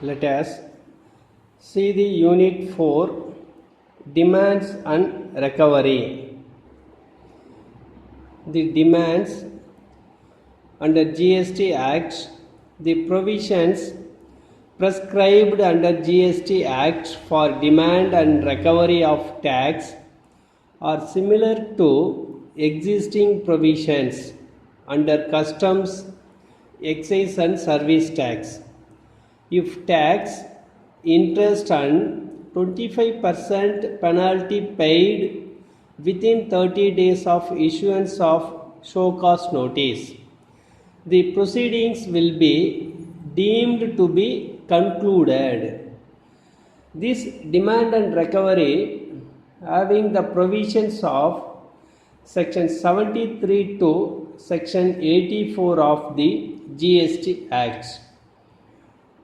Let us see the Unit 4 Demands and Recovery. The demands under GST Act, the provisions prescribed under GST Act for demand and recovery of tax are similar to existing provisions under customs, excise and service tax. If tax, interest and 25% penalty paid within 30 days of issuance of show cause notice, the proceedings will be deemed to be concluded. This demand and recovery, having the provisions of section 73 to section 84 of the GST Act.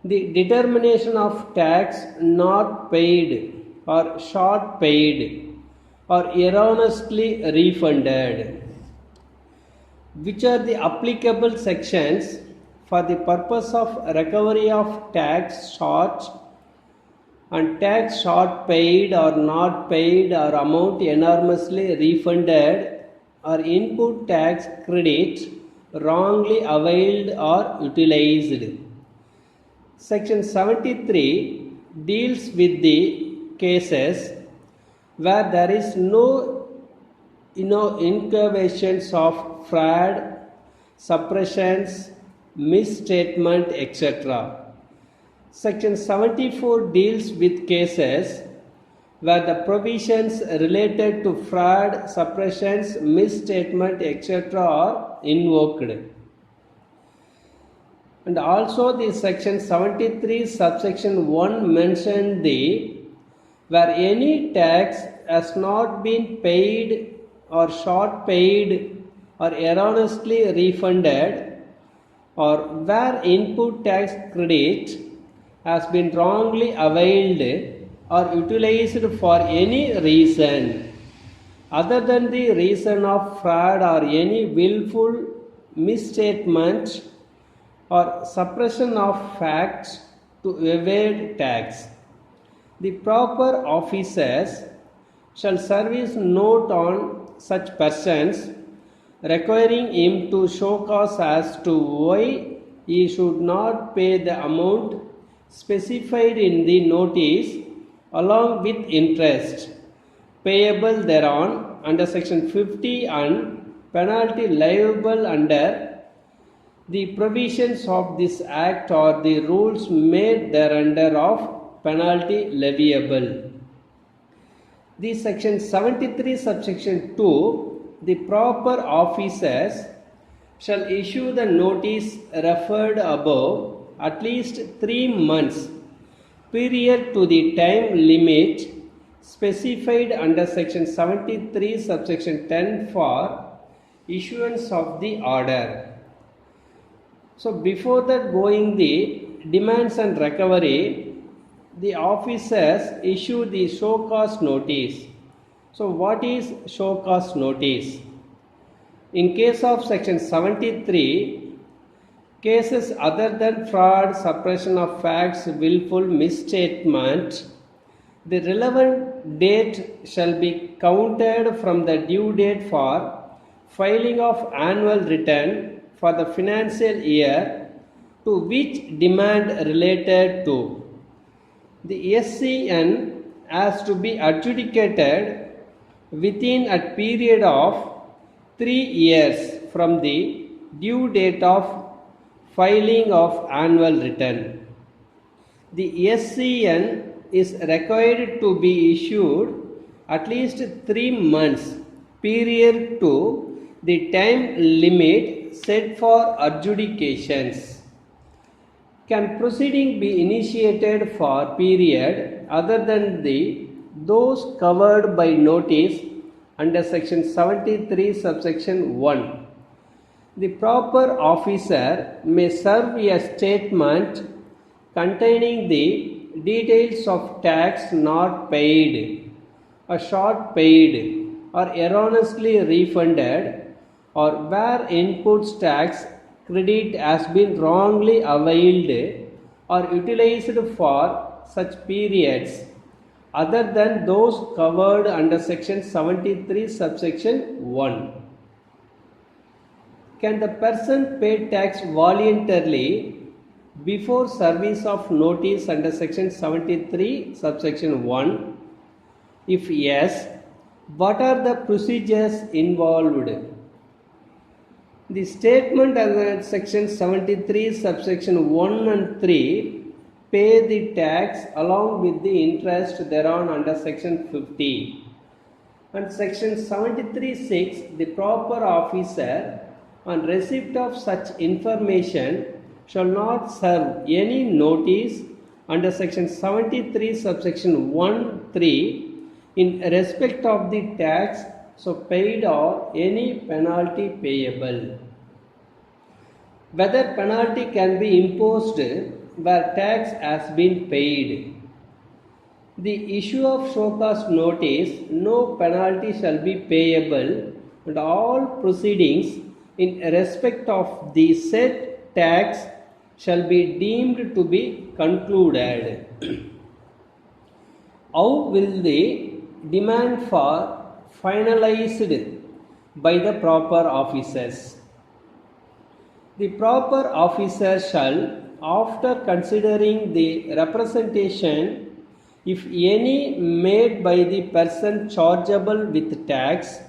The determination of tax not paid or short paid or erroneously refunded, which are the applicable sections for the purpose of recovery of tax short and tax short paid or not paid or amount enormously refunded or input tax credit wrongly availed or utilized. Section 73 deals with the cases where there is no innovations of fraud, suppressions, misstatement, etc. Section 74 deals with cases where the provisions related to fraud, suppressions, misstatement, etc. are invoked. And also the section 73 subsection 1 mentioned the where any tax has not been paid or short paid or erroneously refunded or where input tax credit has been wrongly availed or utilized for any reason other than the reason of fraud or any willful misstatement or suppression of facts to evade tax. The proper officers shall service note on such persons, requiring him to show cause as to why he should not pay the amount specified in the notice along with interest payable thereon under section 50 and penalty liable under the provisions of this act or the rules made thereunder of penalty leviable. The section 73 subsection 2, the proper officers shall issue the notice referred above at least 3 months period to the time limit specified under section 73 subsection 10 for issuance of the order. So before that going the demands and recovery, the officers issue the show cause notice. So what is show cause notice? In case of section 73, cases other than fraud, suppression of facts, willful misstatement, the relevant date shall be counted from the due date for filing of annual return for the financial year to which demand related to. The SCN has to be adjudicated within a period of 3 years from the due date of filing of annual return. The SCN is required to be issued at least 3 months period to the time limit set for adjudications. Can proceeding be initiated for period other than those covered by notice under section 73 subsection 1? The proper officer may serve a statement containing the details of tax not paid, or short paid, or erroneously refunded, or where inputs tax credit has been wrongly availed are utilized for such periods other than those covered under section 73 subsection 1. Can the person pay tax voluntarily before service of notice under section 73 subsection 1? If yes, what are the procedures involved? The statement under section 73 subsection 1 and 3 pay the tax along with the interest thereon under section 50. And section 73(6), the proper officer on receipt of such information shall not serve any notice under section 73 subsection 1, 3 in respect of the tax so paid or any penalty payable. Whether penalty can be imposed where tax has been paid. The issue of show cause notice, no penalty shall be payable, and all proceedings in respect of the said tax shall be deemed to be concluded. How will the demand for finalized by the proper officers? The proper officer shall, after considering the representation, if any made by the person chargeable with tax,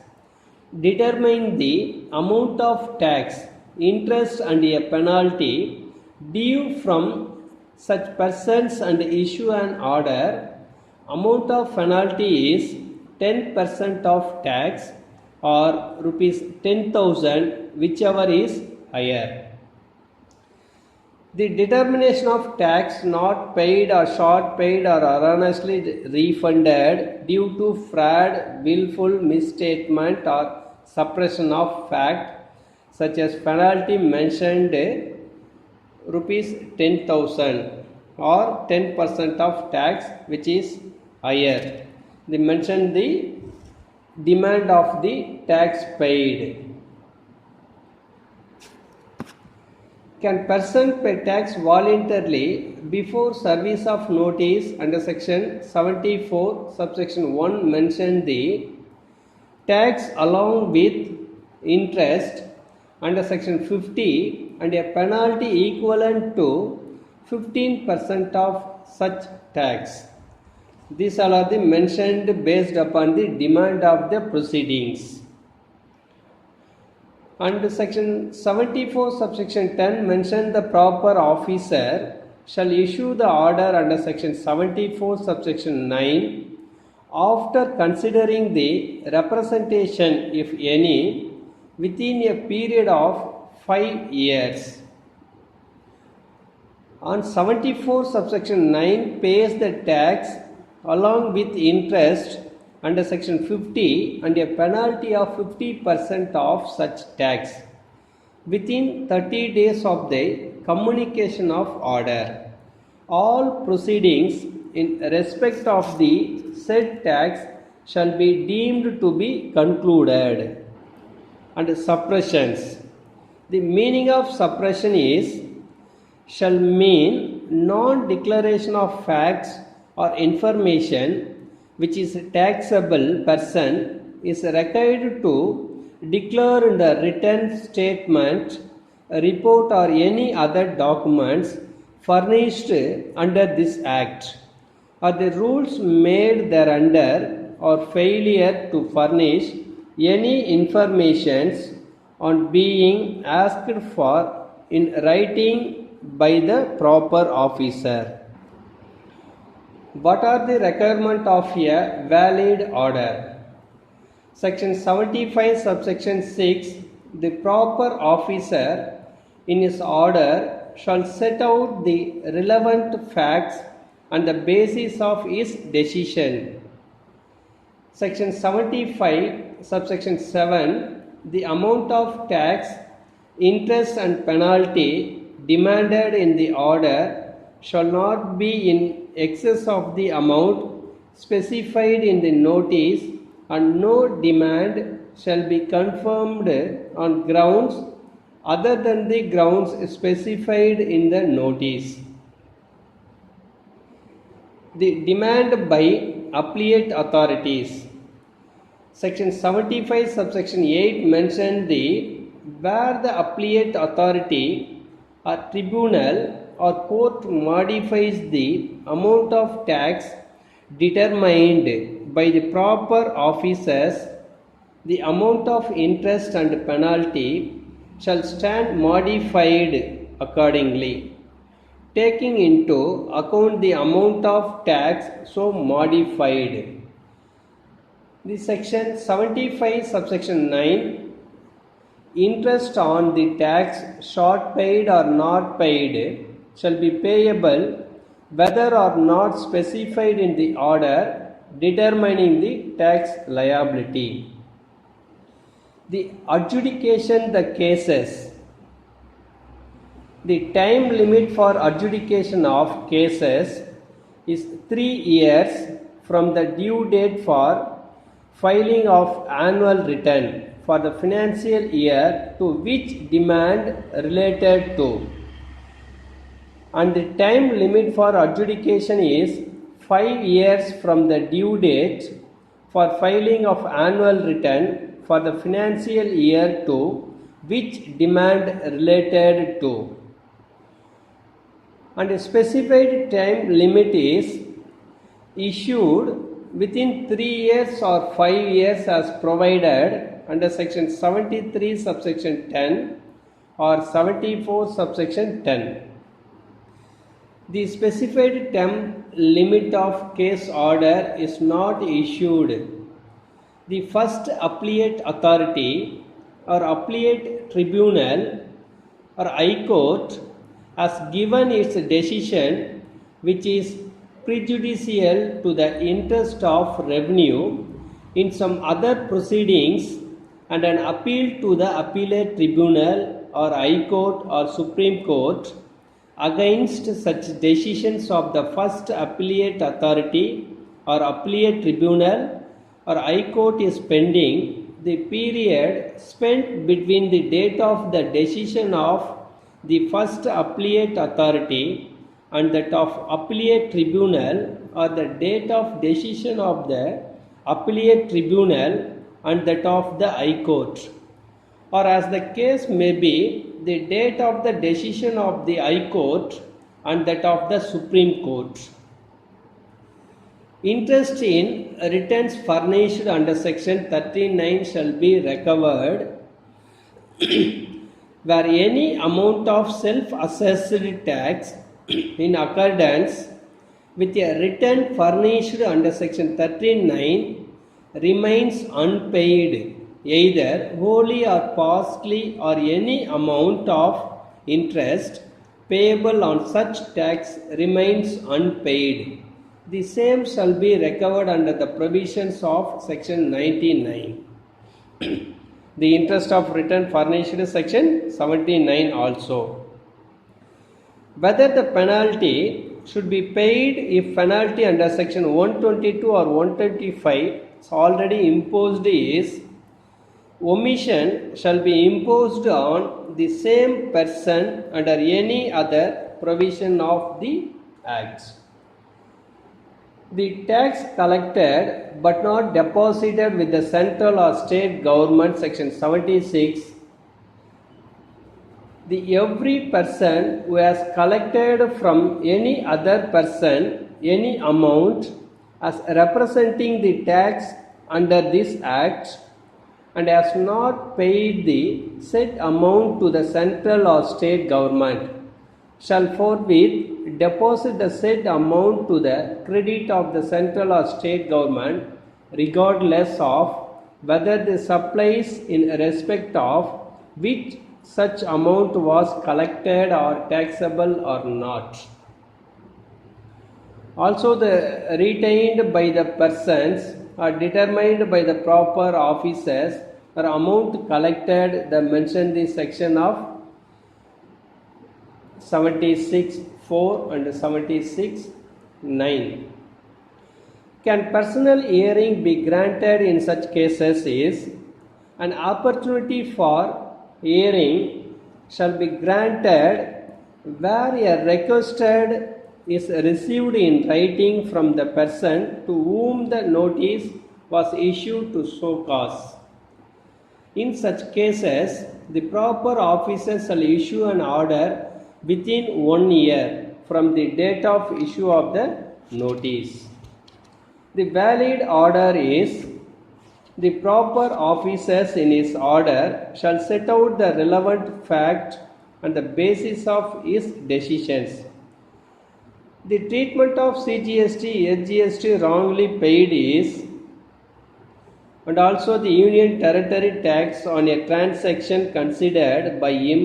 determine the amount of tax, interest and a penalty due from such persons and issue an order. Amount of penalty is 10% of tax or rupees 10,000, whichever is higher. The determination of tax not paid or short paid or erroneously refunded due to fraud, willful misstatement or suppression of fact, such as penalty mentioned rupees 10,000 or 10% of tax, which is higher. They mention the demand of the tax paid. Can person pay tax voluntarily before service of notice under section 74 subsection 1 mention the tax along with interest under section 50 and a penalty equivalent to 15% of such tax? These all are the mentioned based upon the demand of the proceedings. And section 74 subsection 10 mentioned the proper officer shall issue the order under section 74 subsection 9 after considering the representation, if any, within a period of 5 years. On 74 subsection 9 pays the tax along with interest under section 50 and a penalty of 50% of such tax within 30 days of the communication of order. All proceedings in respect of the said tax shall be deemed to be concluded. And suppressions. The meaning of suppression is shall mean non-declaration of facts or information which is taxable person is required to declare in the written statement, a report or any other documents furnished under this act, or the rules made thereunder, or failure to furnish any informations on being asked for in writing by the proper officer. What are the requirements of a valid order? Section 75 subsection 6, the proper officer in his order shall set out the relevant facts and the basis of his decision. Section 75 subsection 7, the amount of tax, interest and penalty demanded in the order shall not be in excess of the amount specified in the notice, and no demand shall be confirmed on grounds other than the grounds specified in the notice. the demand by appellate authorities. Section 75 subsection 8 mentioned the where the appellate authority or tribunal or court modifies the amount of tax determined by the proper officers, the amount of interest and penalty shall stand modified accordingly, taking into account the amount of tax so modified. The section 75 subsection 9, interest on the tax short paid or not paid shall be payable whether or not specified in the order determining the tax liability. The adjudication the cases. The time limit for adjudication of cases is 3 years from the due date for filing of annual return for the financial year to which demand related to, and the time limit for adjudication is 5 years from the due date for filing of annual return for the financial year to which demand related to, and a specified time limit is issued within 3 years or 5 years as provided under section 73 subsection 10 or 74 subsection 10. The specified term limit of case order is not issued. The first appellate authority or appellate tribunal or High Court has given its decision which is prejudicial to the interest of revenue in some other proceedings, and an appeal to the appellate tribunal or High Court or Supreme Court against such decisions of the first appellate authority or appellate tribunal or High Court is pending, the period spent between the date of the decision of the first appellate authority and that of appellate tribunal, or the date of decision of the appellate tribunal and that of the High Court, or as the case may be, the date of the decision of the High Court and that of the Supreme Court. Interest in returns furnished under section 39 shall be recovered where any amount of self-assessed tax in accordance with a return furnished under section 39 remains unpaid, either wholly or partially, or any amount of interest payable on such tax remains unpaid, the same shall be recovered under the provisions of section 99. The interest of return furnished is section 79 also. Whether the penalty should be paid if penalty under section 122 or 125 is already imposed is, omission shall be imposed on the same person under any other provision of the Acts. The tax collected but not deposited with the central or state government, section 76. The every person who has collected from any other person any amount as representing the tax under this Act and has not paid the said amount to the central or state government shall forthwith deposit the said amount to the credit of the central or state government, regardless of whether the supplies in respect of which such amount was collected or taxable or not. Also, the retained by the persons are determined by the proper officers or amount collected, the mentioned the section of 76(4) and 76(9). Can personal hearing be granted in such cases is, an opportunity for hearing shall be granted where a requested is received in writing from the person to whom the notice was issued to show cause. In such cases, the proper officer shall issue an order within 1 year from the date of issue of the notice. The valid order is: the proper officers in his order shall set out the relevant fact and the basis of his decisions. The treatment of CGST, SGST wrongly paid is, and also the union territory tax on a transaction considered by him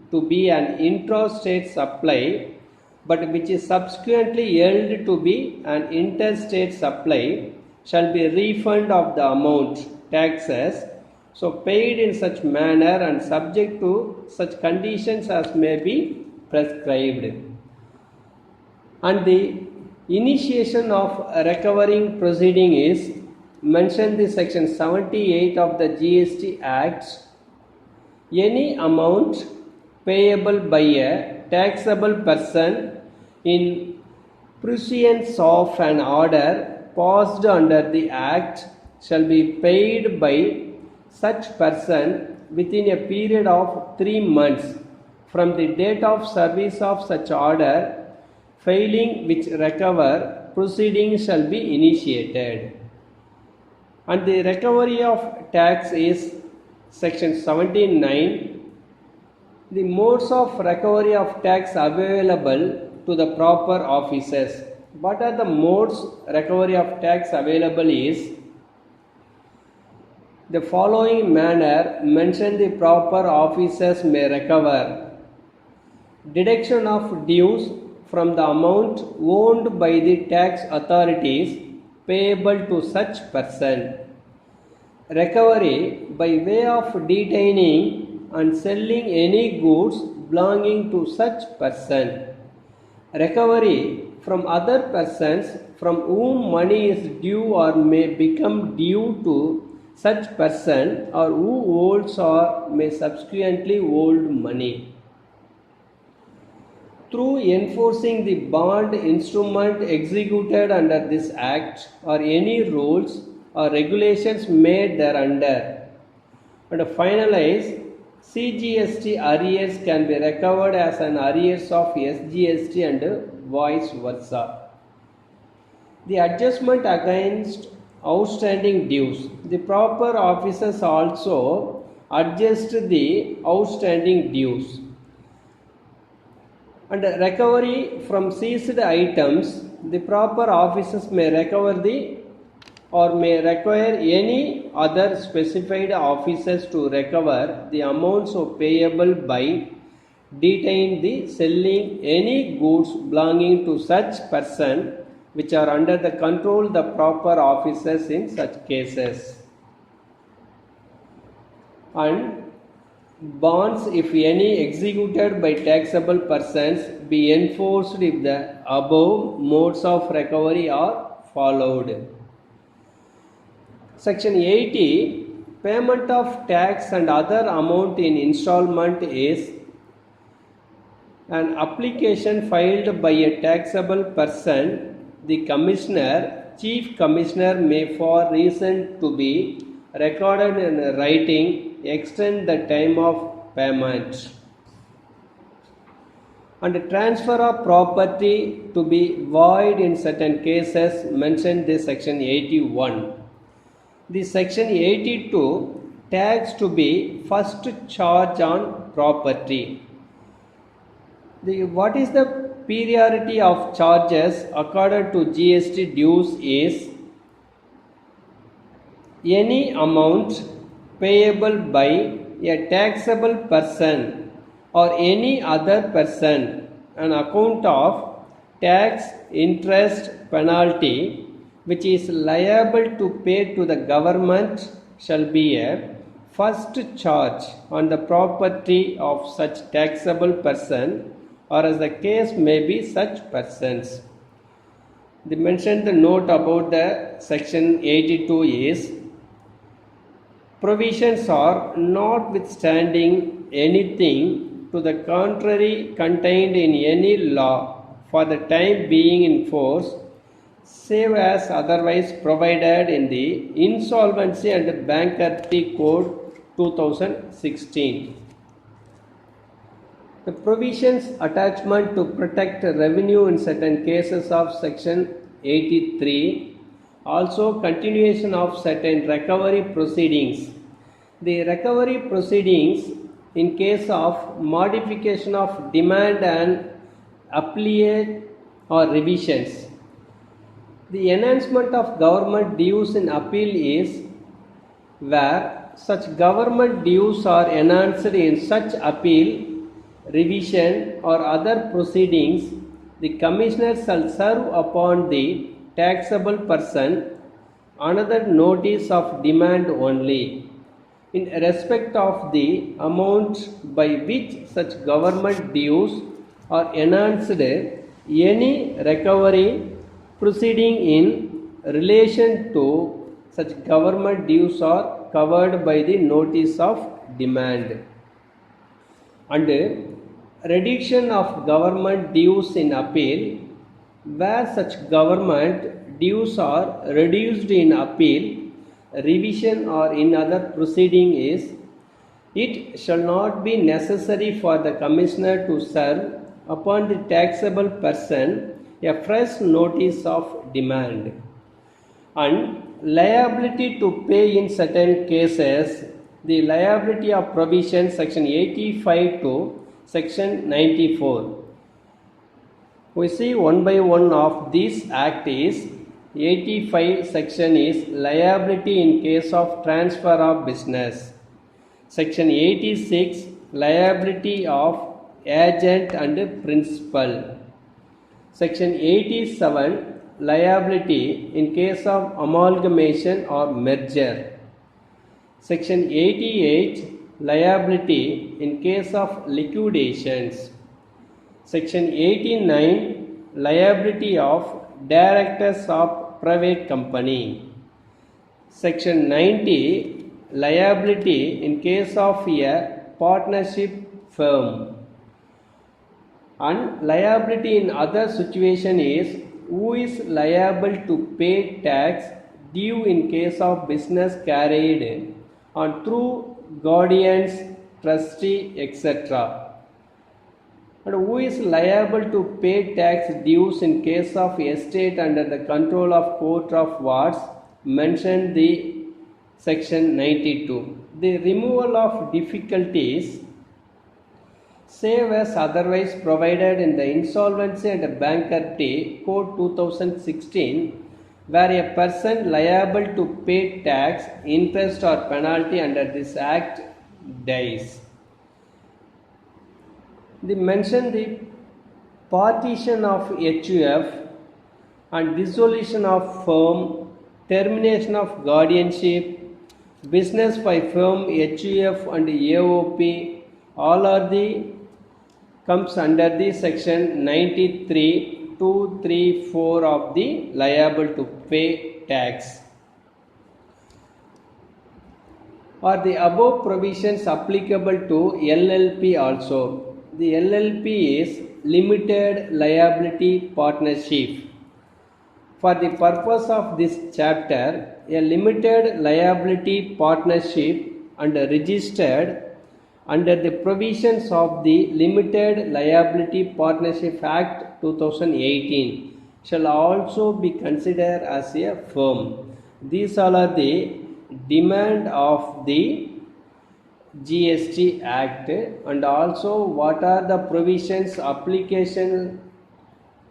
to be an intrastate supply, but which is subsequently held to be an interstate supply, shall be refund of the amount taxes so paid in such manner and subject to such conditions as may be prescribed. And the initiation of a recovering proceeding is mentioned in section 78 of the GST Act. Any amount payable by a taxable person in pursuance of an order passed under the Act shall be paid by such person within a period of 3 months from the date of service of such order, failing which recover proceedings shall be initiated. And the recovery of tax is section 79. The modes of recovery of tax available to the proper officers. What are the modes recovery of tax available is the following manner mentioned: the proper officers may recover: deduction of dues from the amount owned by the tax authorities payable to such person, recovery by way of detaining and selling any goods belonging to such person, recovery from other persons from whom money is due or may become due to such person, or who holds or may subsequently hold money. Through enforcing the bond instrument executed under this Act or any rules or regulations made thereunder. And finalize, CGST arrears can be recovered as an arrears of SGST and vice versa. The adjustment against outstanding dues. The proper officers also adjust the outstanding dues. And recovery from seized items, the proper officers may recover the or may require any other specified officers to recover the amounts of payable by detain the selling any goods belonging to such person which are under the control of the proper officers in such cases. And bonds, if any, executed by taxable persons be enforced if the above modes of recovery are followed. Section 80, payment of tax and other amount in installment is an application filed by a taxable person. The commissioner, chief commissioner may for reason to be recorded in writing extend the time of payment. And transfer of property to be void in certain cases mentioned in section 81. The section 82, tax to be first charge on property. What is the priority of charges according to GST dues is any amount payable by a taxable person or any other person on account of tax, interest, penalty which is liable to pay to the government shall be a first charge on the property of such taxable person, or as the case may be such persons. They mentioned the note about the section 82 is provisions are notwithstanding anything to the contrary contained in any law for the time being in force, save as otherwise provided in the Insolvency and Bankruptcy Code 2016. The provisions attachment to protect revenue in certain cases of Section 83, also continuation of certain recovery proceedings. The recovery proceedings in case of modification of demand and appellate or revisions. The enhancement of government dues in appeal is where such government dues are enhanced in such appeal, revision or other proceedings, the Commissioner shall serve upon the taxable person another notice of demand only, in respect of the amount by which such government dues are enhanced, any recovery proceeding in relation to such government dues are covered by the notice of demand. And reduction of government dues in appeal, where such government dues are reduced in appeal, revision or in other proceeding is, it shall not be necessary for the Commissioner to serve upon the taxable person a fresh notice of demand. And liability to pay in certain cases, the liability of provision section 85 to section 94. We see one by one of this act is 85 section is liability in case of transfer of business. Section 86 liability of agent and principal. Section 87 liability in case of amalgamation or merger. Section 88 liability in case of liquidations. Section 89 liability of directors of private company. Section 90 liability in case of a partnership firm. And liability in other situation is who is liable to pay tax due in case of business carried on through guardians, trustee, etc. And who is liable to pay tax dues in case of estate under the control of Court of Wards mentioned the section 92. The removal of difficulties save as otherwise provided in the Insolvency and Bankruptcy Code 2016, where a person liable to pay tax, interest or penalty under this act dies. They mention the partition of HUF and dissolution of firm, termination of guardianship, business by firm HUF and AOP, all are the comes under the section 93, 2, 3, 4 of the liable to pay tax. Are the above provisions applicable to LLP also? The LLP is Limited Liability Partnership. For the purpose of this chapter, a limited liability partnership and registered under the provisions of the Limited Liability Partnership Act 2018 shall also be considered as a firm. These all are the demand of the GST Act, and also what are the provisions, application,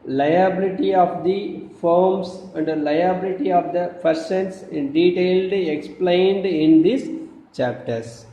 liability of the firms and the liability of the persons in detailed explained in these chapters.